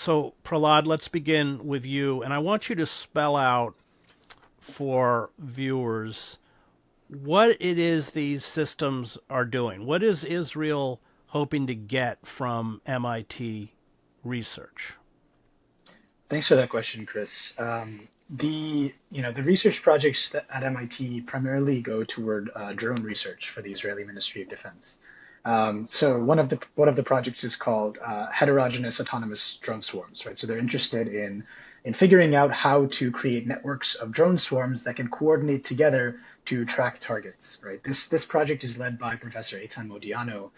So, Prahlad, let's begin with you. And I want you to spell out for viewers what it is these systems are doing. What is Israel hoping to get from MIT research? Thanks for that question, Chris. The research projects at MIT primarily go toward drone research for the Israeli Ministry of Defense. So one of the projects is called heterogeneous autonomous drone swarms, right? So they're interested in figuring out how to create networks of drone swarms that can coordinate together to track targets, right? This project is led by Professor Eitan Modiano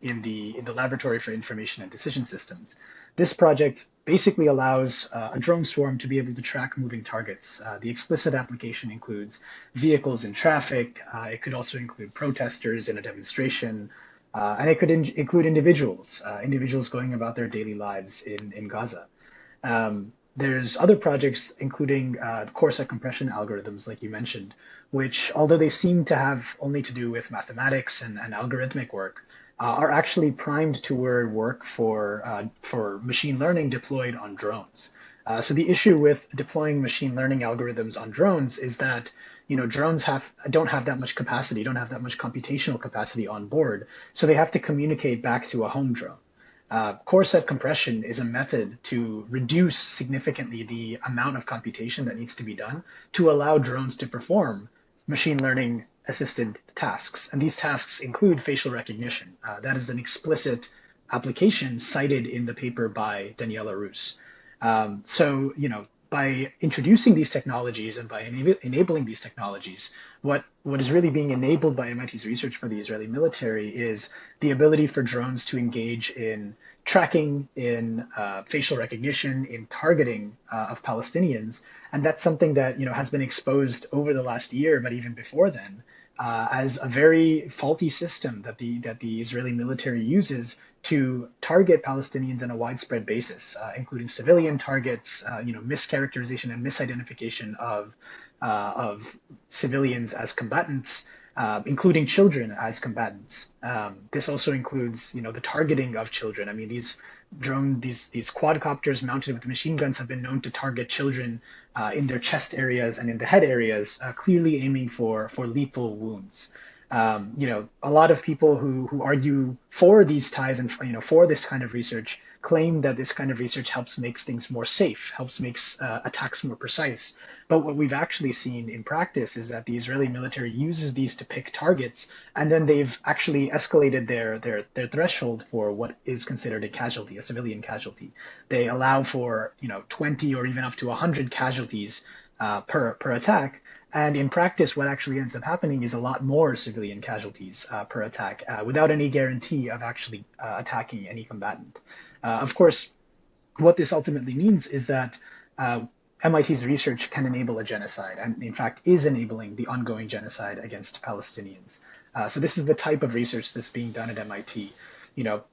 in the Laboratory for Information and Decision Systems. This project basically allows a drone swarm to be able to track moving targets. The explicit application includes vehicles in traffic. It could also include protesters in a demonstration, and it could include individuals going about their daily lives in Gaza. There's other projects, including core set compression algorithms, like you mentioned, which, although they seem to have only to do with mathematics and algorithmic work, are actually primed toward work for machine learning deployed on drones. So the issue with deploying machine learning algorithms on drones is that drones don't have that much capacity, don't have that much computational capacity on board, so they have to communicate back to a home drone. Core set compression is a method to reduce significantly the amount of computation that needs to be done to allow drones to perform machine learning assisted tasks. And these tasks include facial recognition. That is an explicit application cited in the paper by Daniela Rus. By introducing these technologies and by enabling these technologies, what is really being enabled by MIT's research for the Israeli military is the ability for drones to engage in tracking, in facial recognition, in targeting of Palestinians, and that's something that has been exposed over the last year, but even before then, as a very faulty system that the Israeli military uses to target Palestinians on a widespread basis, including civilian targets, mischaracterization and misidentification of civilians as combatants, including children as combatants. This also includes, the targeting of children. I mean, these quadcopters mounted with machine guns have been known to target children in their chest areas and in the head areas, clearly aiming for lethal wounds. A lot of people who argue for these ties and for this kind of research claim that this kind of research helps makes things more safe, helps makes attacks more precise. But what we've actually seen in practice is that the Israeli military uses these to pick targets, and then they've actually escalated their threshold for what is considered a casualty, a civilian casualty. They allow for 20 or even up to 100 casualties per attack. And in practice, what actually ends up happening is a lot more civilian casualties per attack without any guarantee of actually attacking any combatant. Of course, what this ultimately means is that MIT's research can enable a genocide, and in fact is enabling the ongoing genocide against Palestinians. So this is the type of research that's being done at MIT.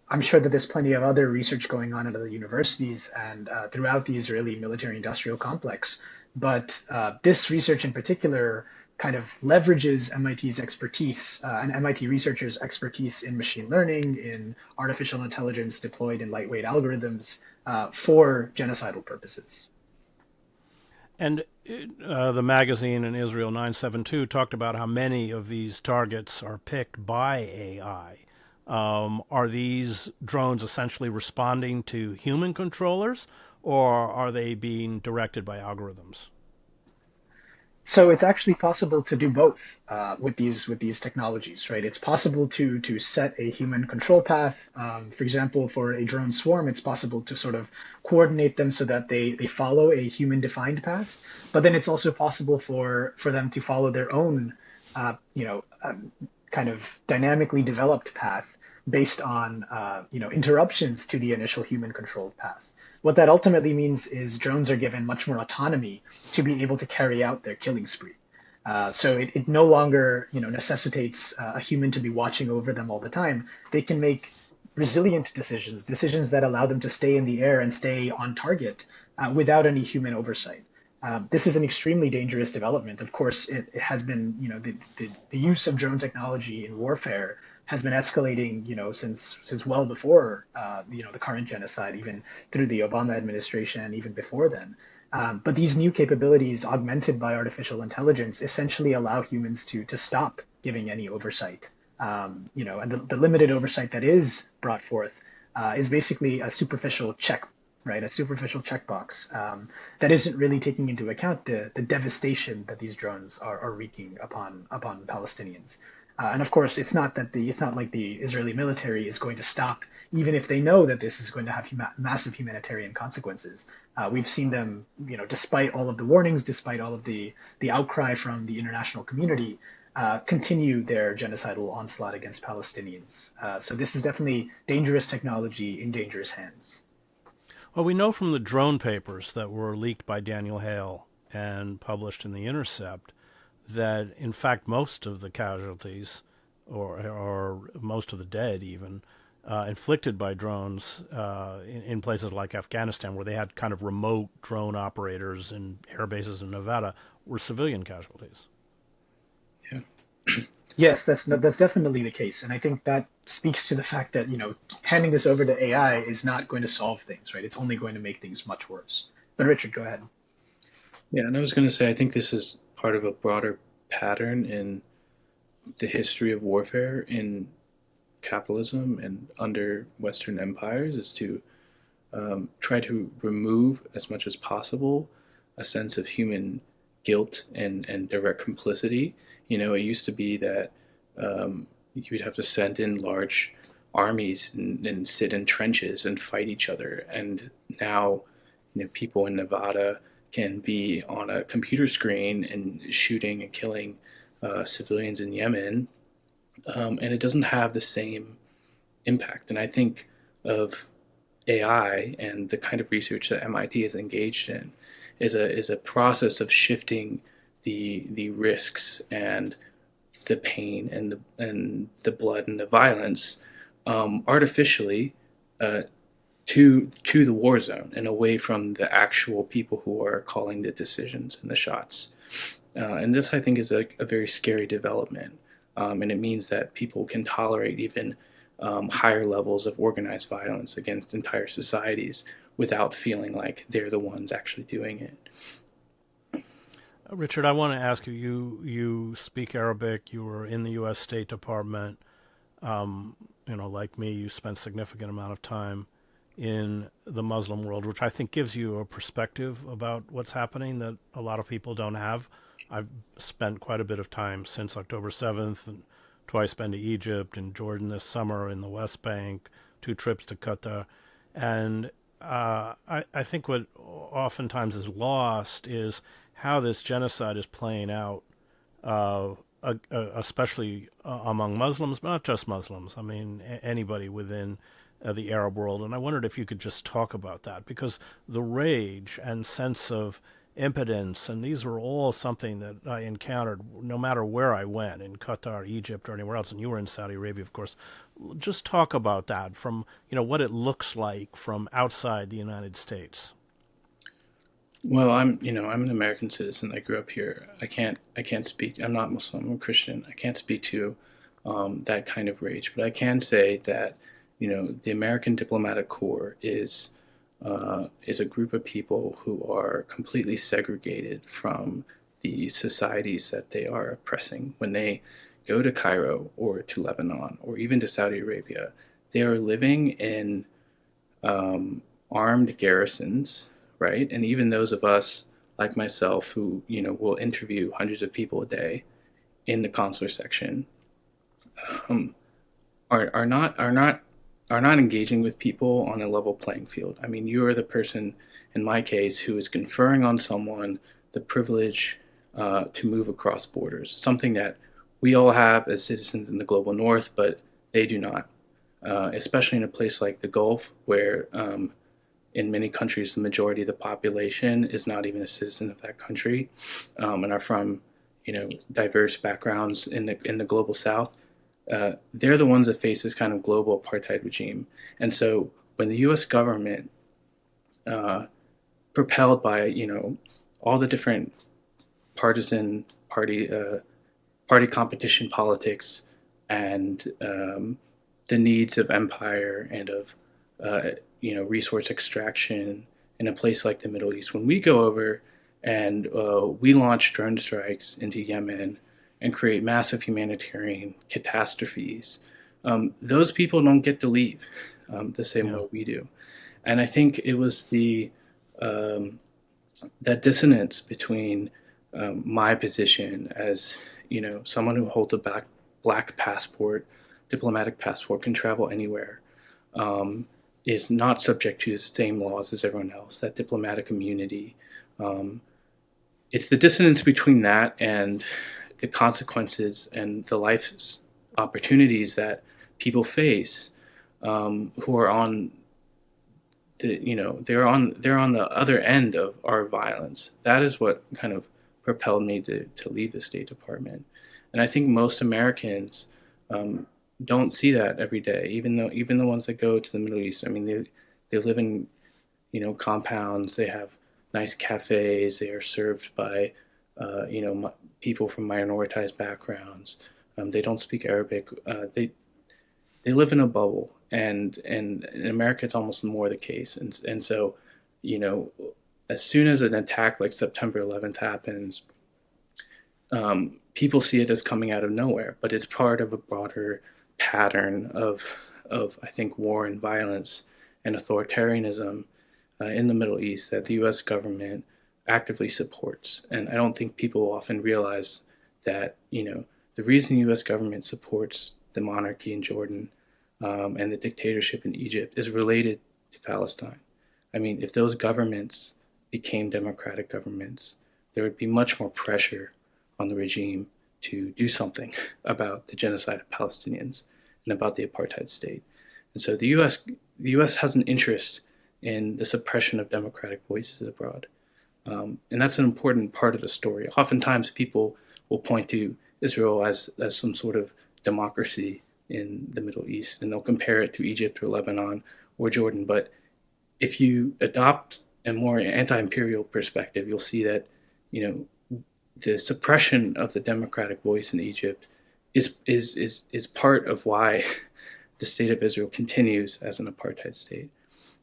I'm sure that there's plenty of other research going on at other universities and throughout the Israeli military-industrial complex. But this research in particular kind of leverages MIT's expertise and MIT researchers' expertise in machine learning, in artificial intelligence deployed in lightweight algorithms for genocidal purposes. And the magazine in Israel 972 talked about how many of these targets are picked by AI. Are these drones essentially responding to human controllers, or are they being directed by algorithms? So it's actually possible to do both with these technologies, right? It's possible to set a human control path. For example, for a drone swarm, it's possible to sort of coordinate them so that they follow a human-defined path. But then it's also possible for them to follow their own, kind of dynamically developed path based on, interruptions to the initial human-controlled path. What that ultimately means is drones are given much more autonomy to be able to carry out their killing spree. So it no longer, necessitates a human to be watching over them all the time. They can make resilient decisions that allow them to stay in the air and stay on target without any human oversight. This is an extremely dangerous development. Of course, it has been, the use of drone technology in warfare has been escalating, since well before, the current genocide, even through the Obama administration and even before then. But these new capabilities, augmented by artificial intelligence, essentially allow humans to stop giving any oversight. And the limited oversight that is brought forth is basically a superficial check, right? A superficial checkbox that isn't really taking into account the devastation that these drones are wreaking upon Palestinians. And of course, it's not like the Israeli military is going to stop, even if they know that this is going to have massive humanitarian consequences. We've seen them, despite all of the warnings, despite all of the outcry from the international community, continue their genocidal onslaught against Palestinians. So this is definitely dangerous technology in dangerous hands. Well, we know from the drone papers that were leaked by Daniel Hale and published in The Intercept that, in fact, most of the casualties, or most of the dead even, inflicted by drones in places like Afghanistan, where they had kind of remote drone operators in air bases in Nevada, were civilian casualties. Yeah. Yes, that's definitely the case, and I think that speaks to the fact that handing this over to AI is not going to solve things, right? It's only going to make things much worse. But Richard, go ahead. Yeah, and I was going to say, I think this is part of a broader pattern in the history of warfare in capitalism and under Western empires, is to try to remove as much as possible a sense of human guilt and direct complicity. It used to be that you would have to send in large armies and sit in trenches and fight each other. And now, people in Nevada can be on a computer screen and shooting and killing civilians in Yemen, and it doesn't have the same impact. And I think of AI and the kind of research that MIT is engaged in is a process of shifting the risks and the pain and the blood and the violence artificially to the war zone and away from the actual people who are calling the decisions and the shots. And this, I think, is a very scary development. And it means that people can tolerate even higher levels of organized violence against entire societies without feeling like they're the ones actually doing it. Richard, I want to ask you, you speak Arabic, you were in the U.S. State Department. Like me, you spent a significant amount of time in the Muslim world, which I think gives you a perspective about what's happening that a lot of people don't have. I've spent quite a bit of time since October 7th, and twice been to Egypt and Jordan this summer, in the West Bank, 2 trips to Qatar. And I think what oftentimes is lost is how this genocide is playing out, especially among Muslims, but not just Muslims. I mean, anybody within the Arab world. And I wondered if you could just talk about that, because the rage and sense of impotence, and these were all something that I encountered no matter where I went, in Qatar, Egypt, or anywhere else, and you were in Saudi Arabia, of course. Just talk about that from, what it looks like from outside the United States. Well, I'm an American citizen. I grew up here. I can't speak. I'm not Muslim. I'm Christian. I can't speak to that kind of rage, but I can say that, the American Diplomatic Corps is a group of people who are completely segregated from the societies that they are oppressing. When they go to Cairo or to Lebanon or even to Saudi Arabia, they are living in armed garrisons, right? And even those of us, like myself, who will interview hundreds of people a day in the consular section, are not engaging with people on a level playing field. I mean, you are the person, in my case, who is conferring on someone the privilege to move across borders, something that we all have as citizens in the global north, but they do not, especially in a place like the Gulf, where in many countries, the majority of the population is not even a citizen of that country, and are from, diverse backgrounds in the global South. They're the ones that face this kind of global apartheid regime. And so when the U.S. government, propelled by, all the different partisan party competition politics, and the needs of empire and of resource extraction in a place like the Middle East. When we go over and we launch drone strikes into Yemen and create massive humanitarian catastrophes, those people don't get to leave the same way we do. And I think it was that dissonance between my position as someone who holds a black passport, diplomatic passport, can travel anywhere, is not subject to the same laws as everyone else, that diplomatic immunity. It's the dissonance between that and the consequences and the life opportunities that people face who are on they're on the other end of our violence. That is what kind of propelled me to leave the State Department. And I think most Americans don't see that every day, even the ones that go to the Middle East. I mean, they live in compounds. They have nice cafes. They are served by people from minoritized backgrounds. They don't speak Arabic. They live in a bubble, and in America it's almost more the case. And so, as soon as an attack like September 11th happens, people see it as coming out of nowhere, but it's part of a broader pattern of I think war and violence and authoritarianism in the Middle East that the U.S. government actively supports. And I don't think people often realize that the reason the U.S. government supports the monarchy in Jordan and the dictatorship in Egypt is related to Palestine. I mean, if those governments became democratic governments, there would be much more pressure on the regime to do something about the genocide of Palestinians and about the apartheid state. And so the U.S. has an interest in the suppression of democratic voices abroad. And that's an important part of the story. Oftentimes people will point to Israel as some sort of democracy in the Middle East, and they'll compare it to Egypt or Lebanon or Jordan. But if you adopt a more anti-imperial perspective, you'll see that, the suppression of the democratic voice in Egypt is part of why the state of Israel continues as an apartheid state.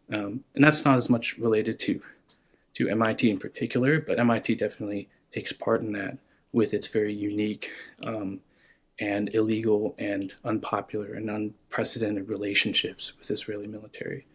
And that's not as much related to MIT in particular, but MIT definitely takes part in that with its very unique and illegal and unpopular and unprecedented relationships with Israeli military.